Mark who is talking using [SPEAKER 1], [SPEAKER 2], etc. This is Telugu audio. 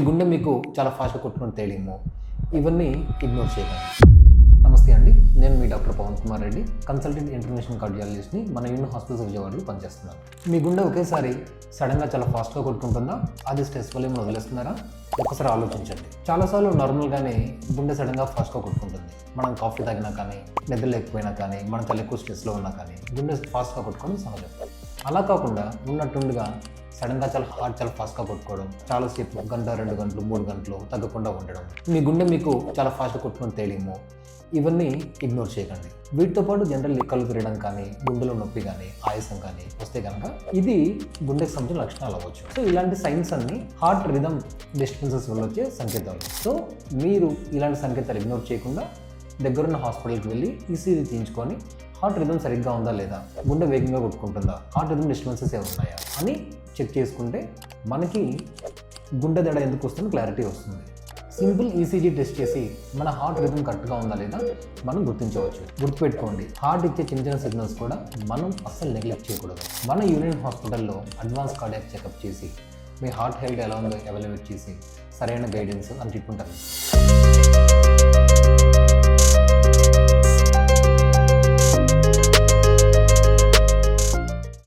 [SPEAKER 1] గుండె మీకు చాలా ఫాస్ట్గా కొట్టుకుని తేలిమో ఇవన్నీ ఇగ్నోర్ చేయకండి. నమస్తే అండి, నేను మీ doctor Pavan Kumar Reddy, consultant international కార్డియాలజిస్ట్ని మన యూనియన్ హాస్పిటల్స్ విజయవాడలో పనిచేస్తున్నాను. మీ గుండె ఒకేసారి సడన్గా చాలా ఫాస్ట్గా కొట్టుకుంటుందా? అది స్ట్రెస్ వల్ల ఏమైనా వదిలేస్తున్నారా? ఒకసారి ఆలోచించండి. చాలాసార్లు నార్మల్గానే గుండె సడన్గా ఫాస్ట్గా కొట్టుకుంటుంది. మనం కాఫీ తాగినా కానీ, నిద్ర లేకపోయినా కానీ, మనం చాలా ఎక్కువ స్ట్రెస్లో ఉన్నా కానీ గుండె ఫాస్ట్గా కొట్టుకోవడం సహజం. అలా కాకుండా ఉన్నట్టుండిగా సడన్గా హార్ట్ చాలా ఫాస్ట్గా కొట్టుకోవడం, చాలాసేపు గంట, 2 గంటలు, 3 గంటలు తగ్గకుండా ఉండడం, మీ గుండె మీకు చాలా ఫాస్ట్గా కొట్టుకుని తేలిమో ఇవన్నీ ఇగ్నోర్ చేయకండి. వీటితో పాటు జనరల్ కళ్ళు తిరగడం కానీ, గుండెలో నొప్పి కానీ, ఆయాసం కానీ వస్తే కనుక ఇది గుండెకి సంబంధించిన లక్షణాలు అవ్వచ్చు. సో ఇలాంటి సైన్స్ అన్ని హార్ట్ రిథమ్ డిస్టర్బెన్సెస్ వల్ల వచ్చే సంకేతాలు. సో మీరు ఇలాంటి సంకేతాలు ఇగ్నోర్ చేయకుండా దగ్గరున్న హాస్పిటల్కి వెళ్ళి ఈసీజీ తీయించుకొని హార్ట్ రిథమ్ సరిగ్గా ఉందా లేదా, గుండె వేగంగా కొట్టుకుంటుందా, హార్ట్ రిథమ్ డిస్టర్బెన్సెస్ ఏమి ఉన్నాయా అని చెక్ చేసుకుంటే మనకి గుండె దడ ఎందుకు వస్తుందో క్లారిటీ వస్తుంది. సింపుల్ ఈసీజీ టెస్ట్ చేసి మన హార్ట్ రిథమ్ కరెక్ట్గా ఉందా లేదా మనం గుర్తించవచ్చు. గుర్తుపెట్టుకోండి, హార్ట్ ఇచ్చే చిన్న చిన్న సిగ్నల్స్ కూడా మనం అస్సలు నెగ్లెక్ట్ చేయకూడదు. మన యూనియన్ హాస్పిటల్లో అడ్వాన్స్ కార్డియాక్ చెకప్ చేసి మీ హార్ట్ హెల్త్ ఎలా ఉందో ఎవాల్యుయేట్ చేసి సరైన గైడెన్స్ అండ్ ట్రీట్మెంట్ అందిస్తాం.